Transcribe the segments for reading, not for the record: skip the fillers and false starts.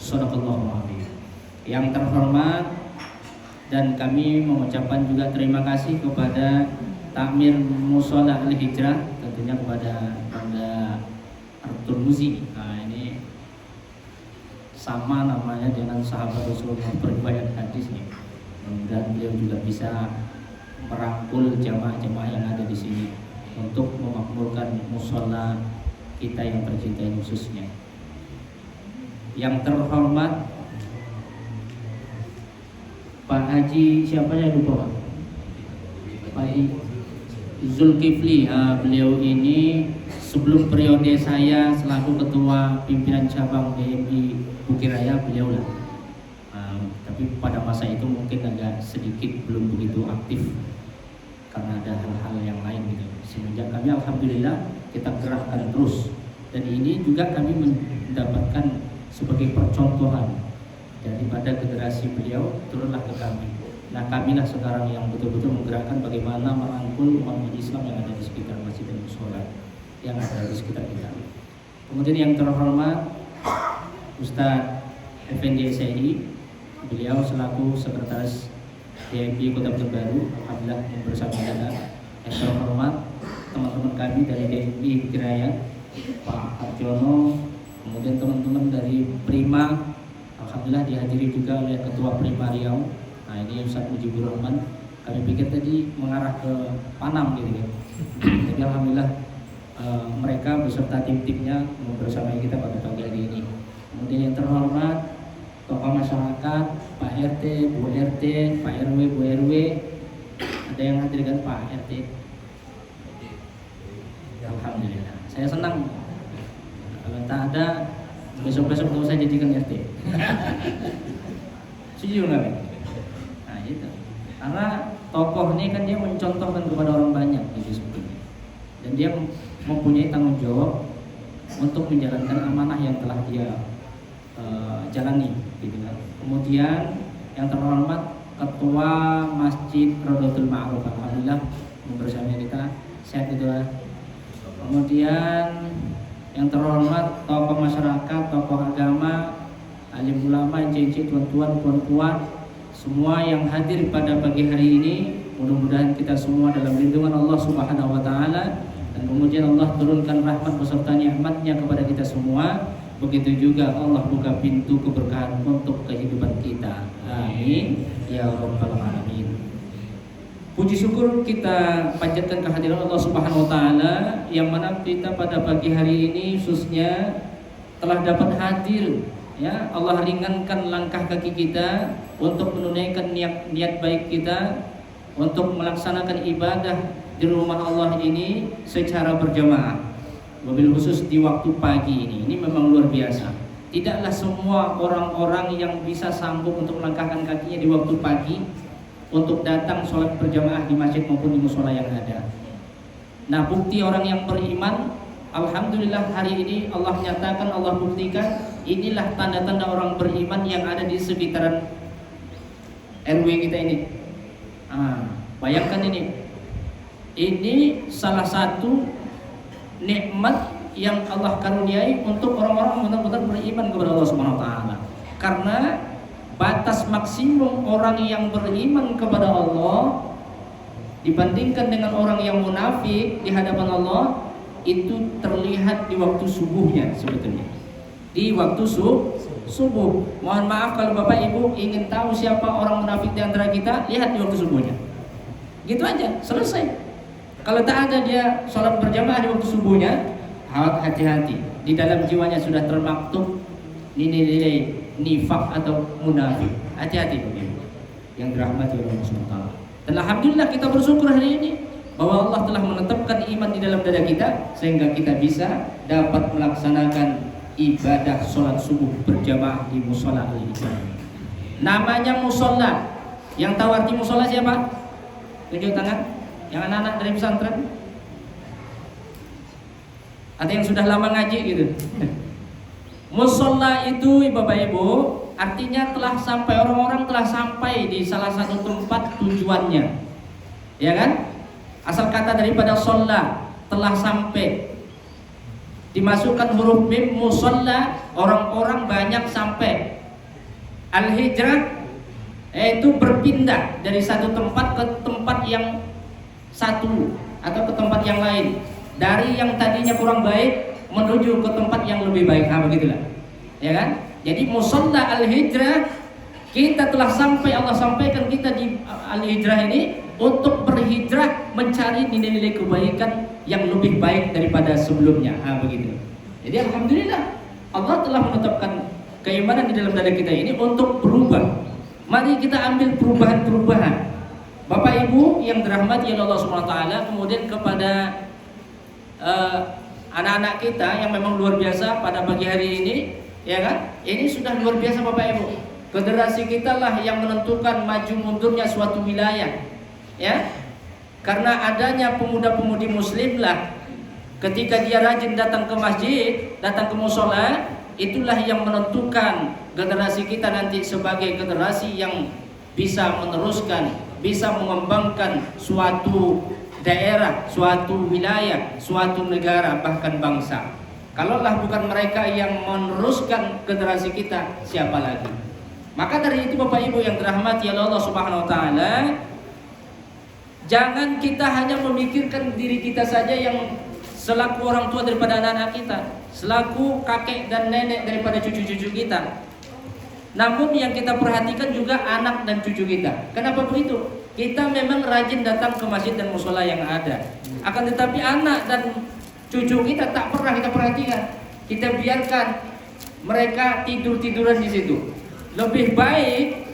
Shadaqallahul adzim. Yang terhormat, dan kami mengucapkan juga terima kasih kepada Takmir Mushola Al-Hijrah, tentunya kepada Anda Artur Muzi. Nah, ini sama namanya dengan sahabat Rasulullah berriwayat hadis nih. Dan beliau juga bisa merangkul jamaah-jamaah yang ada di sini untuk memakmurkan mushola kita yang tercinta khususnya. Yang terhormat Pak Haji, siapa ya lupa Pak? Pak Haji Zulkifli. Beliau ini sebelum periode saya selaku ketua pimpinan cabang BMI Bukit Raya, beliau lah. Tapi pada masa itu mungkin agak sedikit belum begitu aktif karena ada hal-hal yang lain gitu. Semenjak kami alhamdulillah kita gerakkan terus, dan ini juga kami mendapatkan sebagai percontohan daripada generasi beliau turunlah ke kami. Nah, kamilah sekarang yang betul-betul menggerakkan bagaimana merangkul umat Islam yang ada di sekitar masjid dan mushola yang ada di sekitar kita. Kemudian yang terhormat Ustadz Effendi SAI, beliau selaku sekretaris DMI Kota Pekanbaru, alhamdulillah bersama dengan yang terhormat teman-teman kami dari DMI Bukit Raya, Pak Arjono, kemudian teman-teman dari Prima, alhamdulillah dihadiri juga oleh Ketua Prima Riau. Nah, ini Ustadz Mujibur Rahman. Kami pikir tadi mengarah ke Panam gitu kan. Jadi alhamdulillah mereka beserta tim-timnya bersama kita pada pagi hari ini. Kemudian yang terhormat tokoh masyarakat, Pak RT, Bu RT, Pak RW, Bu RW, ada yang hadir kan Pak RT? Alhamdulillah, saya senang. Kalau tak ada, besok-besok mau saya jadikan RT. Setuju nggak? Nah itu, karena tokoh ini kan dia mencontohkan kepada orang banyak gitu sebetulnya, dan dia mempunyai tanggung jawab untuk menjalankan amanah yang telah dia jalani gitu kan. Kemudian yang terhormat Ketua Masjid Rodotul Ma'ruf, alhamdulillah bersama kita sehat itu. Kemudian yang terhormat tokoh masyarakat, tokoh agama, alim ulama, cincin, tuan-tuan, puan-puan, semua yang hadir pada pagi hari ini, mudah-mudahan kita semua dalam lindungan Allah Subhanahu wa taala, dan kemudian Allah turunkan rahmat beserta nikmat-Nya kepada kita semua. Begitu juga Allah buka pintu keberkahan untuk kehidupan kita. Amin ya rabbal alamin. Puji syukur kita panjatkan kehadiran Allah Subhanahu wa taala yang mana kita pada pagi hari ini khususnya telah dapat hadir, ya. Allah ringankan langkah kaki kita untuk menunaikan niat baik kita untuk melaksanakan ibadah di rumah Allah ini secara berjamaah. Wabil khusus di waktu pagi ini memang luar biasa. Tidaklah semua orang-orang yang bisa sanggup untuk melangkahkan kakinya di waktu pagi untuk datang sholat berjamaah di masjid maupun di musola yang ada. Nah, bukti orang yang beriman, alhamdulillah hari ini Allah nyatakan, Allah buktikan, inilah tanda-tanda orang beriman yang ada di sekitaran RW kita ini. Bayangkan ini salah satu nikmat yang Allah karuniai untuk orang-orang benar-benar beriman kepada Allah Subhanahu wa taala. Karena batas maksimum orang yang beriman kepada Allah dibandingkan dengan orang yang munafik di hadapan Allah itu terlihat di waktu subuhnya sebetulnya. Di waktu subuh. Mohon maaf kalau Bapak Ibu ingin tahu siapa orang munafik di antara kita, lihat di waktu subuhnya. Gitu aja, selesai. Kalau tak ada dia sholat berjamaah di waktu subuhnya, hati-hati, di dalam jiwanya sudah termaktub nilai-nilai nifak atau munafik. Hati-hati yang dirahmati oleh Allah SWT. Dan alhamdulillah kita bersyukur hari ini bahwa Allah telah menetapkan iman di dalam dada kita sehingga kita bisa dapat melaksanakan ibadah sholat subuh berjamaah di musola Al-Hijrah. Namanya musola. Yang tahu arti musola siapa? Tunjuk tangan. Yang anak-anak dari pesantren, ada yang sudah lama ngaji gitu. Musola itu Bapak Ibu artinya telah sampai, orang-orang telah sampai di salah satu tempat tujuannya, ya kan? Asal kata daripada sholla, telah sampai, dimasukkan huruf mim, musola, orang-orang banyak sampai. Al-hijrah yaitu berpindah dari satu tempat ke tempat yang satu atau ke tempat yang lain, dari yang tadinya kurang baik menuju ke tempat yang lebih baik. Begitulah, ya kan? Jadi musalla al-hijrah, kita telah sampai, Allah sampaikan kita di al-hijrah ini untuk berhijrah mencari nilai-nilai kebaikan yang lebih baik daripada sebelumnya. Begitu. Jadi alhamdulillah Allah telah menetapkan keimanan di dalam dada kita ini untuk berubah. Mari kita ambil perubahan-perubahan. Bapak Ibu yang dirahmati oleh Allah Subhanahu wa taala, kemudian kepada anak-anak kita yang memang luar biasa pada pagi hari ini, ya kan? Ini sudah luar biasa Bapak Ibu. Generasi kita lah yang menentukan maju mundurnya suatu wilayah. Ya. Karena adanya pemuda-pemudi muslim lah, ketika dia rajin datang ke masjid, datang ke mushola, itulah yang menentukan generasi kita nanti sebagai generasi yang bisa meneruskan, bisa mengembangkan suatu daerah, suatu wilayah, suatu negara, bahkan bangsa. Kalaulah bukan mereka yang meneruskan generasi kita, siapa lagi? Maka dari itu Bapak Ibu yang dirahmati oleh Allah Subhanahu wa taala, jangan kita hanya memikirkan diri kita saja yang selaku orang tua daripada anak-anak kita, selaku kakek dan nenek daripada cucu-cucu kita. Namun yang kita perhatikan juga anak dan cucu kita. Kenapa begitu? Kita memang rajin datang ke masjid dan musola yang ada. Akan tetapi anak dan cucu kita tak pernah kita perhatikan. Kita biarkan mereka tidur-tiduran di situ. Lebih baik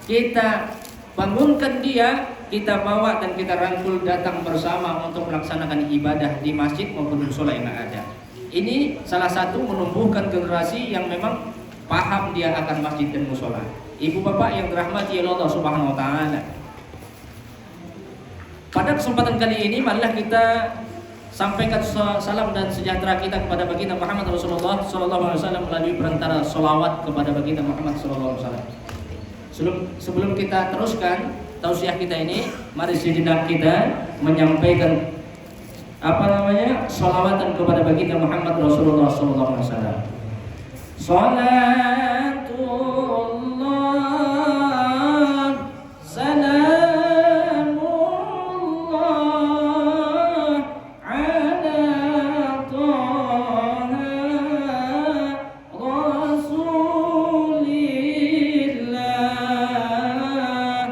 kita bangunkan dia, kita bawa dan kita rangkul datang bersama untuk melaksanakan ibadah di masjid maupun musola yang ada. Ini salah satu menumbuhkan generasi yang memang paham dia akan masjid dan musola. Ibu bapak yang dirahmati oleh Allah Subhanahu wa taala. Pada kesempatan kali ini marilah kita sampaikan salam dan sejahtera kita kepada baginda Muhammad Rasulullah sallallahu alaihi wasallam melalui perantara sholawat kepada baginda Muhammad sallallahu alaihi wasallam. Sebelum kita teruskan tausiah kita ini, mari sejenak kita menyampaikan sholawatan kepada baginda Muhammad Rasulullah sallallahu alaihi wasallam. Salatullah salamullah ala Taha Rasulillah.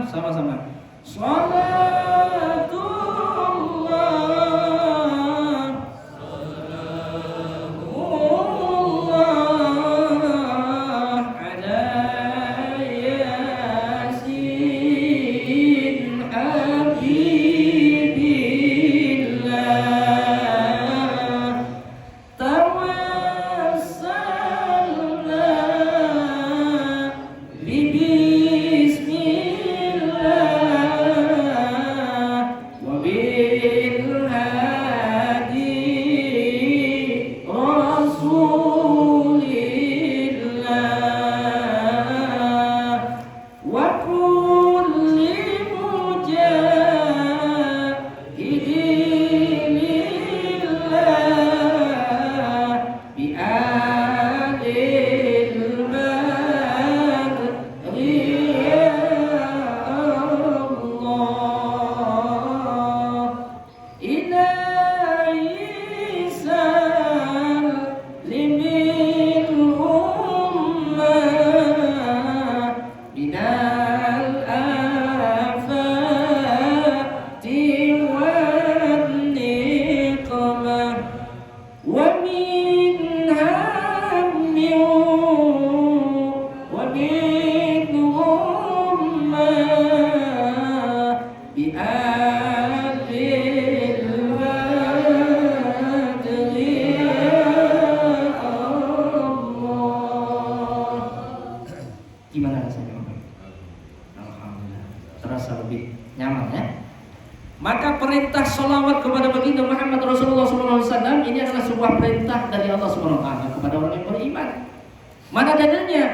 Sama-sama. Gimana rasanya? Alhamdulillah, terasa lebih nyaman ya. Maka perintah sholawat kepada baginda Muhammad Rasulullah SAW ini adalah sebuah perintah dari Allah Subhanahu Wa Taala kepada orang yang beriman. Mana dalilnya?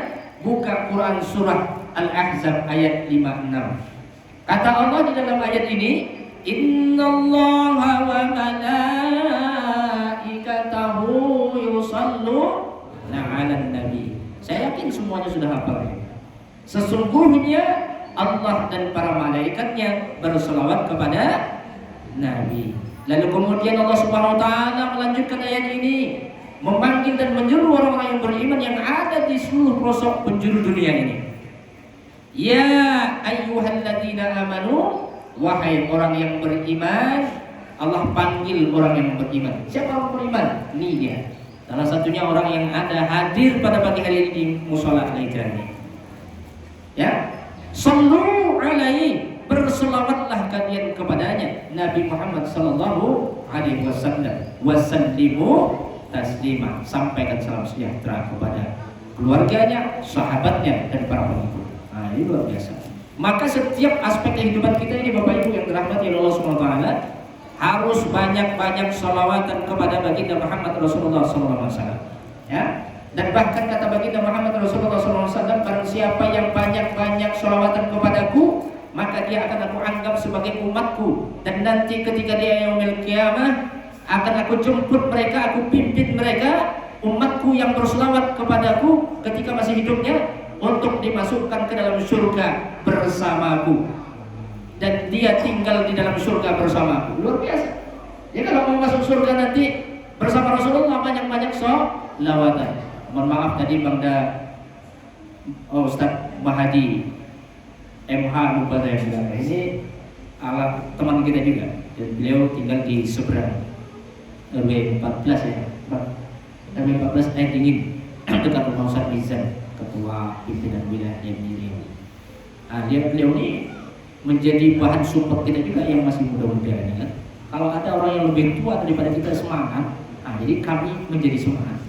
Buka Quran surah Al-Ahzab ayat 56. Kata Allah di dalam ayat ini, Innallaha wa malaikatahu yusalluna 'alan nabi. Saya yakin semuanya sudah hafal ya. Sesungguhnya Allah dan para malaikatnya berselawat kepada Nabi. Lalu kemudian Allah Subhanahu wa taala melanjutkan ayat ini, memanggil dan menyeru orang-orang yang beriman yang ada di seluruh pelosok penjuru dunia ini. Ya ayyuhalladzina amanu, wahai orang yang beriman. Allah panggil orang yang beriman. Siapa orang beriman? Ini dia. Salah satunya orang yang ada hadir pada pagi hari ini di mushola Al-Ikrami. Ya, sallu alaihi, berselawatlah kalian kepadanya, Nabi Muhammad sallallahu alaihi wasallam, wasallimu taslima, sampaikan salam sejahtera kepada keluarganya, sahabatnya, dan para pengikut. Nah, ini luar biasa. Maka setiap aspek kehidupan kita ini, Bapak Ibu yang dirahmati Allah Subhanahu wa taala, harus banyak-banyak sholawatan kepada baginda Muhammad Rasulullah SAW. Ya, dan bahkan kata baginda Muhammad Rasulullah SAW, barang siapa yang banyak-banyak sholawatan kepadaku, maka dia akan aku anggap sebagai umatku, dan nanti ketika dia yaumil qiyamah akan aku jemput mereka, aku pimpin mereka, umatku yang berselawat kepadaku ketika masih hidupnya, untuk dimasukkan ke dalam surga bersamaku, dan dia tinggal di dalam surga bersamaku. Luar biasa. Ya, kalau mau masuk surga nanti bersama Rasulullah, banyak-banyak sholawatan. Mohon maaf tadi Ustaz Mahadi MH lupa saya bilang, ini alat teman kita juga, dan beliau tinggal di seberang RW 14 ya, RW 14 Dingin dekat rumah Ustaz Mizan, ketua pimpinan wilayah Yemiri. Nah, beliau ini menjadi bahan support kita juga yang masih muda-muda ini kan. Kalau ada orang yang lebih tua daripada kita semangat, nah jadi kami menjadi semangat.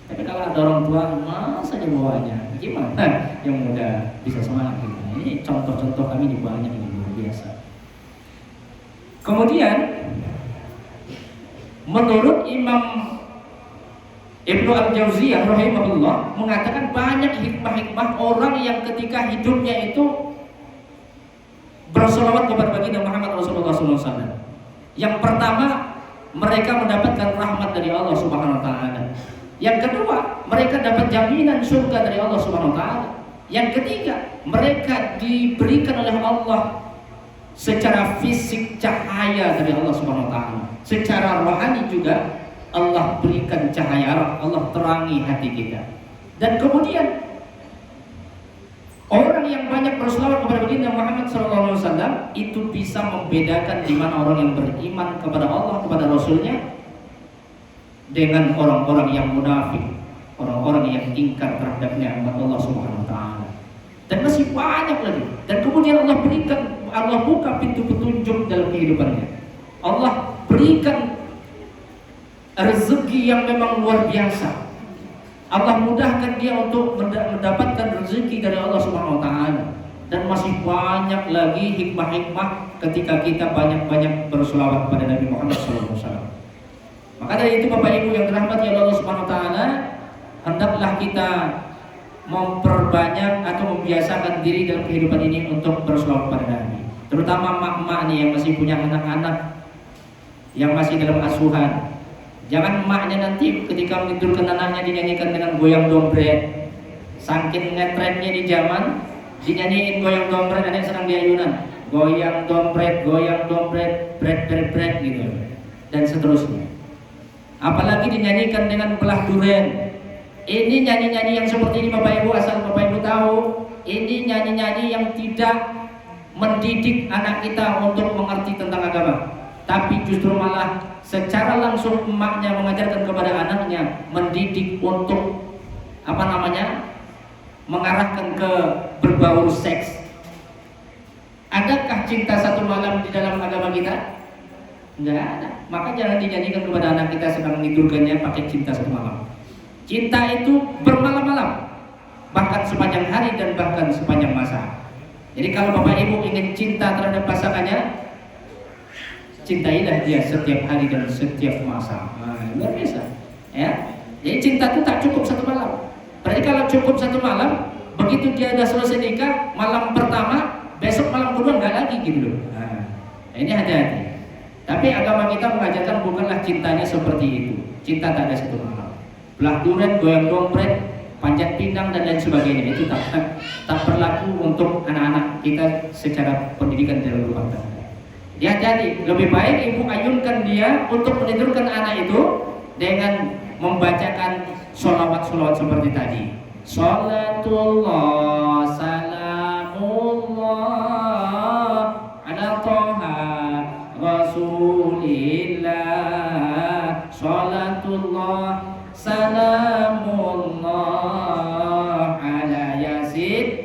Tapi kalau ada orang tua, masa aja bawahnya, gimana yang muda bisa semangat gitu. Ini contoh-contoh kami di banyak ini luar biasa. Kemudian menurut Imam Ibnu Al-Jauziyah rahimahullah mengatakan banyak hikmah-hikmah orang yang ketika hidupnya itu bersolawat kepada baginda Muhammad Rasulullah SAW. Yang pertama, mereka mendapatkan rahmat dari Allah Subhanahu wa taala. Yang kedua, mereka dapat jaminan surga dari Allah Subhanahu wa taala. Yang ketiga, mereka diberikan oleh Allah secara fisik cahaya dari Allah Subhanahu wa taala. Secara rohani juga Allah berikan cahaya, Allah terangi hati kita. Dan kemudian orang yang banyak berselawat kepada baginda Muhammad SAW itu bisa membedakan di mana orang yang beriman kepada Allah, kepada Rasulnya, dengan orang-orang yang munafik, orang-orang yang ingkar terhadap nikmat Allah Subhanahu wa taala. Dan masih banyak lagi. Dan kemudian Allah buka pintu petunjuk dalam kehidupannya. Allah berikan rezeki yang memang luar biasa. Allah mudahkan dia untuk mendapatkan rezeki dari Allah Subhanahu wa taala. Dan masih banyak lagi hikmah-hikmah ketika kita banyak-banyak berselawat kepada Nabi Muhammad SAW. Maka dari itu Bapak Ibu yang dirahmati Allah Subhanahu wa taala, hendaklah kita memperbanyak atau membiasakan diri dalam kehidupan ini untuk berselawat kepada Nabi. Terutama mak-mak nih yang masih punya anak-anak yang masih dalam asuhan. Jangan emaknya nanti ketika menidurkan anaknya dinyanyikan dengan goyang dompet. Saking ngetrennya di zaman, dinyanyiin goyang dompet, anak senang di ayunan. Goyang dompet, bret gitu. Dan seterusnya. Apalagi dinyanyikan dengan belah duren. Ini nyanyi-nyanyi yang seperti ini Bapak Ibu, asal Bapak Ibu tahu, ini nyanyi-nyanyi yang tidak mendidik anak kita untuk mengerti tentang agama. Tapi justru malah secara langsung emaknya mengajarkan kepada anaknya, mendidik untuk mengarahkan ke berbau seks. Adakah cinta satu malam di dalam agama kita? Enggak ada. Maka jangan dinyanyikan kepada anak kita sedang menidurkannya pakai cinta satu malam. Cinta itu bermalam-malam, bahkan sepanjang hari dan bahkan sepanjang masa. Jadi kalau Bapak Ibu ingin cinta terhadap pasangannya, cintailah dia setiap hari dan setiap masa. Luar biasa. Ya. Jadi cinta itu tak cukup satu malam. Berarti kalau cukup satu malam, begitu dia sudah selesai nikah, malam pertama, besok malam kedua nggak lagi gitu loh. Ini hati-hati. Tapi agama kita mengajarkan bukanlah cintanya seperti itu. Cinta tak ada satu malam. Belah duren, goyang dompet, panjat pinang dan lain sebagainya. Itu tak berlaku untuk anak-anak kita secara pendidikan dalam rumah tangga. Hati-hati, lebih baik ibu ayunkan dia untuk menidurkan anak itu dengan membacakan sholawat-sholawat seperti tadi. Sholatullah salamullah ala toha rasulillah. Sholatullah salamullah ala yasin.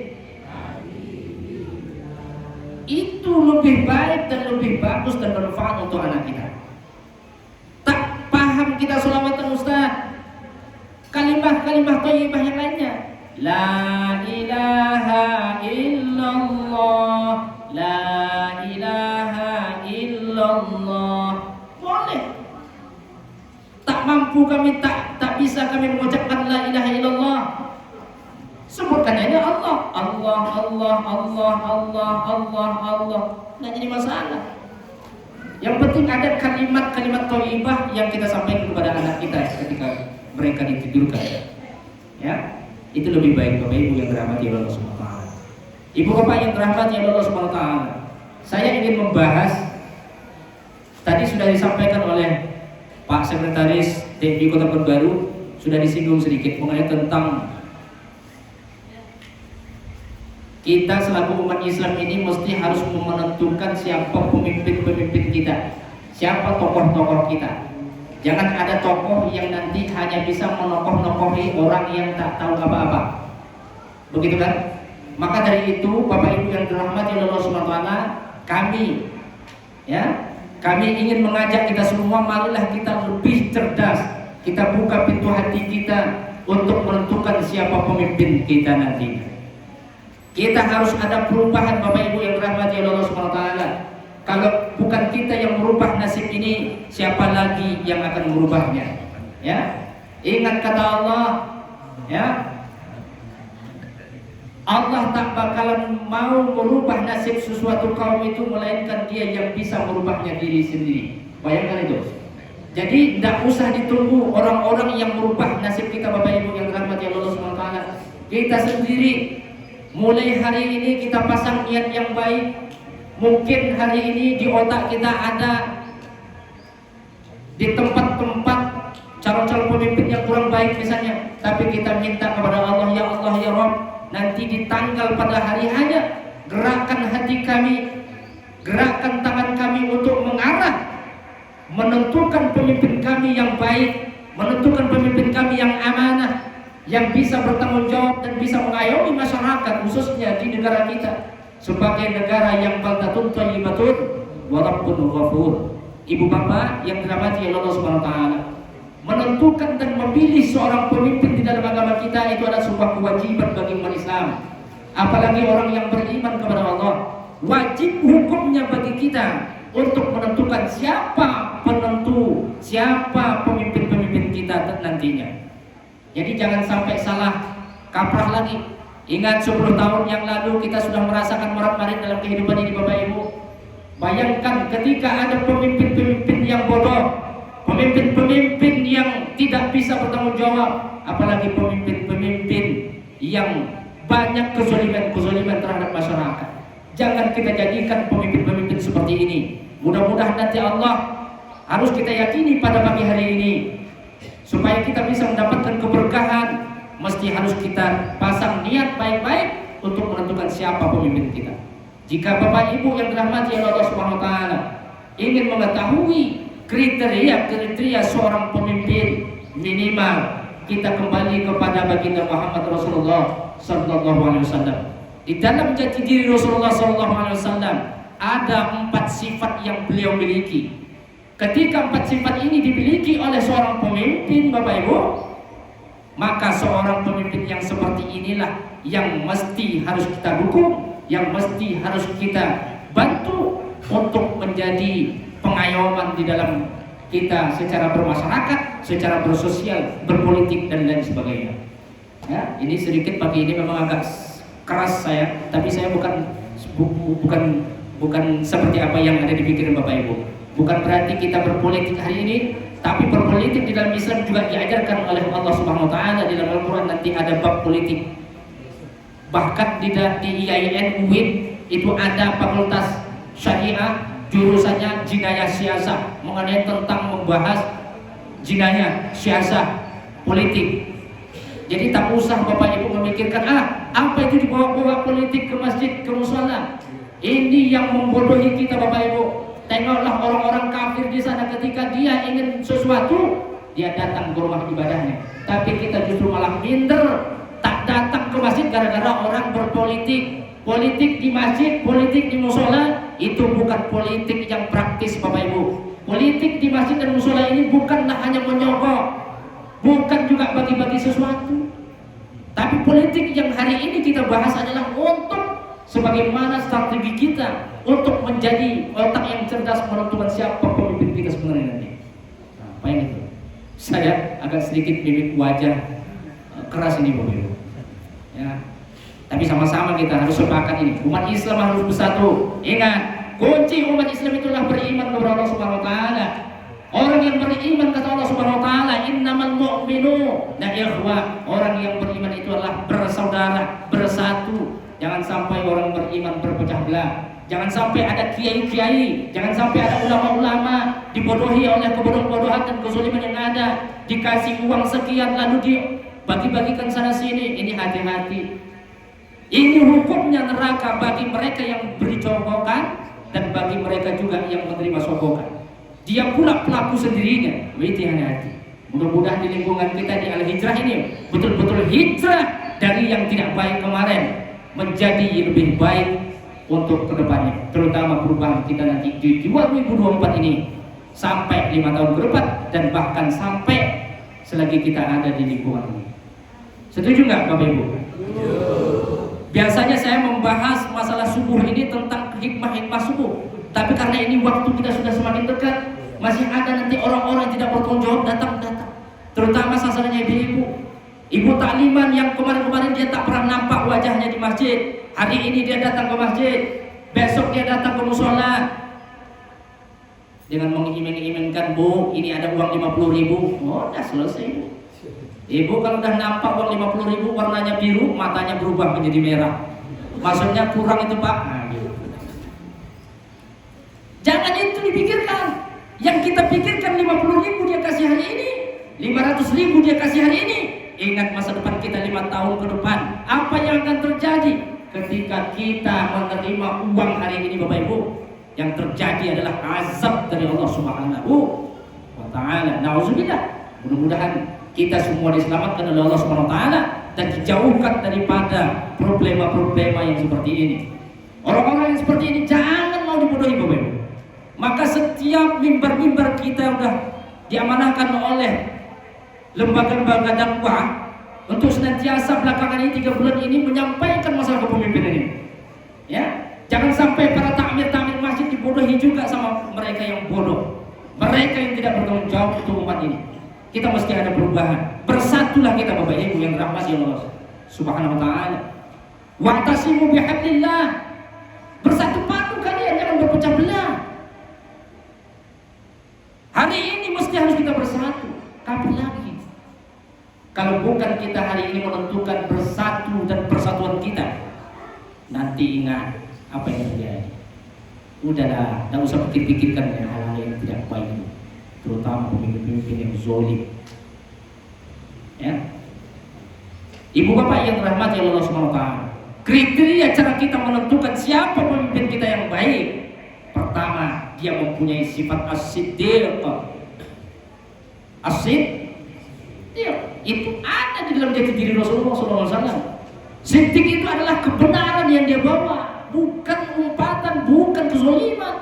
Itu lebih baik dan lebih bagus dan bermanfaat untuk anak kita. Tak paham kita sholawatan Ustaz, kalimah-kalimah thayyibah yang lainnya. La ilaha illallah, la ilaha illallah. Boleh. Tak mampu kami, tak bisa kami mengucapkan la ilaha illallah, sebutkan aja Allah, Allah, Allah, Allah, Allah, Allah, Allah. Nggak jadi masalah. Yang penting ada kalimat-kalimat thayyibah yang kita sampaikan kepada anak kita ketika mereka ditidurkan. Ya, itu lebih baik Bapak Ibu yang dirahmati Allah Subhanahu wa taala. Ibu Bapak yang dirahmati Allah Subhanahu wa taala. Saya ingin membahas, tadi sudah disampaikan oleh Pak Sekretaris TPI Kota Pekanbaru, sudah disinggung sedikit mengenai tentang kita selaku umat Islam ini mesti harus menentukan siapa pemimpin-pemimpin kita, siapa tokoh-tokoh kita. Jangan ada tokoh yang nanti hanya bisa menokoh-nokohi orang yang tak tahu apa-apa. Begitu kan? Maka dari itu Bapak Ibu yang dirahmati Allah Subhanahu wa taala, kami ingin mengajak kita semua, marilah kita lebih cerdas. Kita buka pintu hati kita untuk menentukan siapa pemimpin kita nanti. Kita harus ada perubahan Bapak Ibu yang dirahmati Allah Subhanahu wa taala. Kalau bukan kita yang merubah nasib ini, siapa lagi yang akan merubahnya? Ya. Ingat kata Allah, ya. Allah tak bakalan mau merubah nasib sesuatu kaum itu melainkan Dia yang bisa merubahnya diri sendiri. Bayangkan itu. Jadi tidak usah ditunggu orang-orang yang merubah nasib kita Bapak Ibu yang dirahmati Allah Subhanahu wa taala. Kita sendiri mulai hari ini kita pasang niat yang baik. Mungkin hari ini di otak kita ada di tempat-tempat calon-calon pemimpin yang kurang baik misalnya, tapi kita minta kepada Allah, ya Allah ya Rabb, nanti di tanggal pada hari hanya gerakan hati kami, gerakan tangan kami untuk mengarah, menentukan pemimpin kami yang baik, menentukan pemimpin kami yang amanah, yang bisa bertanggung jawab dan bisa mengayomi masyarakat khususnya di negara kita sebagai negara yang baldatun thayyibatun wa rabbun ghafur. Ibu bapak yang dirahmati Allah Subhanahu wa taala, menentukan dan memilih seorang pemimpin di dalam agama kita itu adalah sebuah kewajiban bagi umat Islam. Apalagi orang yang beriman kepada Allah, wajib hukumnya bagi kita untuk menentukan siapa penentu, siapa pemimpin-pemimpin kita nantinya. Jadi jangan sampai salah kaprah lagi. Ingat 10 tahun yang lalu kita sudah merasakan morat-marit dalam kehidupan ini Bapak Ibu. Bayangkan ketika ada pemimpin-pemimpin yang bodoh, pemimpin-pemimpin yang tidak bisa bertanggung jawab, apalagi pemimpin-pemimpin yang banyak kezaliman terhadap masyarakat. Jangan kita jadikan pemimpin-pemimpin seperti ini. Mudah-mudahan nanti Allah, harus kita yakini pada pagi hari ini, supaya kita bisa mendapatkan keberkahan, mesti harus kita pasang niat baik-baik untuk menentukan siapa pemimpin kita. Jika Bapak Ibu yang dirahmati Allah Subhanahu wa taala ingin mengetahui kriteria seorang pemimpin, minimal kita kembali kepada baginda Muhammad Rasulullah sallallahu alaihi wasallam. Di dalam jati diri Rasulullah sallallahu alaihi wasallam ada 4 sifat yang beliau miliki. Ketika 4 sifat ini dimiliki oleh seorang pemimpin Bapak Ibu, maka seorang pemimpin yang seperti inilah yang mesti harus kita dukung, yang mesti harus kita bantu untuk menjadi pengayoman di dalam kita secara bermasyarakat, secara bersosial, berpolitik dan lain sebagainya. Ya, ini sedikit pagi ini memang agak keras saya, tapi saya bukan seperti apa yang ada di pikiran Bapak Ibu. Bukan berarti kita berpolitik hari ini Tapi berpolitik di dalam Islam juga diajarkan oleh Allah Subhanahu wa taala di dalam Al-Qur'an. Nanti ada bab politik. Bahkan di IAIN UIN itu ada fakultas syariah, jurusannya jinayah siasah, mengenai tentang membahas jinayah siasah politik. Jadi tak usah Bapak Ibu memikirkan apa itu dibawa-bawa politik ke masjid, ke musala. Ini yang membodohi kita Bapak Ibu. Tengoklah orang-orang kafir di sana, ketika dia ingin sesuatu, dia datang ke rumah ibadahnya. Tapi kita justru malah minder, tak datang ke masjid gara-gara orang berpolitik. Politik di masjid, politik di musola, itu bukan politik yang praktis Bapak Ibu. Politik di masjid dan musola ini bukanlah hanya menyogok, bukan juga bagi-bagi sesuatu. Tapi politik yang hari ini kita bahas adalah untuk sebagaimana strategi kita untuk menjadi otak yang cerdas menentukan siapa pemimpin kita sebenarnya nanti. Nah, apa yang itu? Saya agak sedikit mimik wajah keras ini Bapak Ibu. Ya. Tapi sama-sama kita harus sepakat ini. Umat Islam harus bersatu. Ingat, kunci umat Islam itulah beriman kepada Allah Subhanahu wa taala. Orang yang beriman kata Allah Subhanahu wa taala, innamal mu'minu na ikhwah. Orang yang beriman itu adalah bersaudara, bersatu. Jangan sampai orang beriman berpecah belah. Jangan sampai ada kiai-kiai, jangan sampai ada ulama-ulama dibodohi oleh kebodohan-kebodohan dan kezaliman yang ada. Dikasih uang sekian lalu dibagi-bagikan sana sini. Ini hati-hati. Ini hukumnya neraka bagi mereka yang beri cokokan dan bagi mereka juga yang menerima sogokan. Dia pula pelaku sendirinya. Hati-hati. Mudah-mudahan di lingkungan kita di Al-Hijrah ini betul-betul hijrah dari yang tidak baik kemarin menjadi lebih baik untuk kedepannya, terutama perubahan kita nanti di 2024 ini sampai 5 tahun ke depan dan bahkan sampai selagi kita ada di lingkungan ini. Setuju nggak Bapak Ibu? Biasanya saya membahas masalah subuh ini tentang hikmah-hikmah subuh, tapi karena ini waktu kita sudah semakin dekat, masih ada nanti orang-orang yang tidak bertanggung jawab datang, terutama sasarannya ibu-ibu. Ibu takliman yang kemarin-kemarin dia tak pernah nampak wajahnya di masjid, hari ini dia datang ke masjid, besok dia datang ke musola dengan mengiming-imingkan, Bu, ini ada uang 50.000. Oh, udah selesai Bu. Ibu kalau udah nampak uang 50.000 warnanya biru, matanya berubah menjadi merah, maksudnya kurang itu Pak. Nah, gitu. Jangan itu dipikirkan. Yang kita pikirkan 50.000 dia kasih hari ini, 500.000 dia kasih hari ini. Ingat masa depan kita 5 tahun ke depan, apa yang akan terjadi ketika kita menerima uang hari ini Bapak Ibu? Yang terjadi adalah azab dari Allah Subhanahu wa taala. Nauzubillah. Mudah-mudahan kita semua diselamatkan oleh Allah Subhanahu wa taala dan dijauhkan daripada problema-problema yang seperti ini. Orang-orang yang seperti ini jangan mau dibodohi Bapak Ibu. Maka setiap mimbar-mimbar kita udah diamanahkan oleh lembaga-lembaga dakwah untuk senantiasa belakangan ini 3 bulan ini menyampaikan masalah kepemimpinan ini. Ya, jangan sampai para takmir-takmir masjid dibodohi juga sama mereka yang bodoh, mereka yang tidak bertanggung jawab untuk umat ini. Kita mesti ada perubahan. Bersatulah kita Bapak Ibu yang rahmati Allah Subhanahu wa taala. Wa'tasimu bihablillah. Bersatu padu kalian, jangan berpecah belah. Hari ini mesti harus kita bersatu. Kapan lagi? Kalau bukan kita hari ini menentukan bersatu dan persatuan kita, nanti ingat apa yang terjadi. Udahlah, tidak usah pikir-pikirkan hal-hal yang tidak baik itu, terutama pemimpin-pemimpin yang zalim. Ya, Ibu Bapak yang dirahmati Allah Subhanahu wa taala, kriteria cara kita menentukan siapa pemimpin kita yang baik. Pertama, dia mempunyai sifat as-siddiq. As-siddiq itu ada di dalam jati diri Rasulullah SAW. Siddiq itu adalah kebenaran yang dia bawa, bukan umpatan, bukan kezaliman,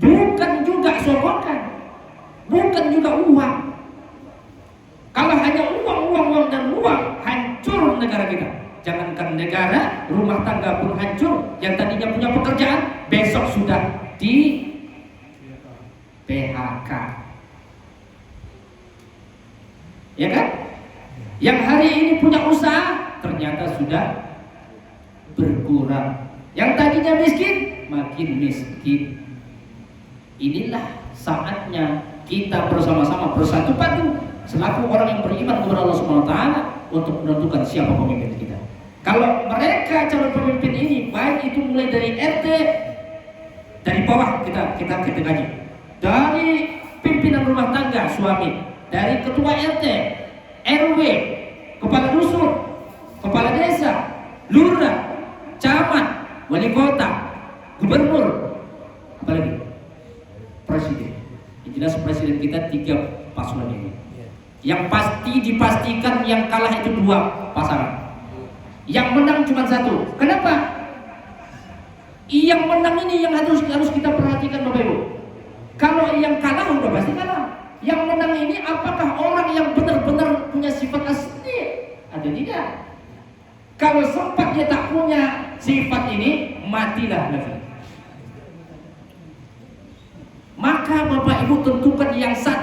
bukan juga sogokan, bukan juga uang. Kalau hanya uang dan uang, hancur negara kita. Jangankan negara, rumah tangga pun hancur. Yang tadinya punya pekerjaan, besok sudah di PHK. Ya kan? Yang hari ini punya usaha ternyata sudah berkurang. Yang tadinya miskin makin miskin. Inilah saatnya kita bersama-sama bersatu padu selaku orang yang beriman kepada Allah Subhanahu wa taala untuk menentukan siapa pemimpin kita. Kalau mereka calon pemimpin ini baik itu mulai dari RT, dari bawah kita gaji, dari pimpinan rumah tangga suami, dari ketua RT, RW, kepala dusun, kepala desa, lurah, camat, wali kota, gubernur, apalagi presiden. Yang jelas presiden kita 3 paslon ini. Yang pasti dipastikan yang kalah itu 2 pasangan. Yang menang cuma 1. Kenapa? Yang menang ini yang harus kita perhatikan Bapak Ibu. Kalau yang kalah udah pasti kalah. Yang menang ini apakah orang yang benar-benar punya sifat asli atau tidak? Kalau sempat dia tak punya sifat ini, matilah lagi. Maka Bapak Ibu tentukan yang satu.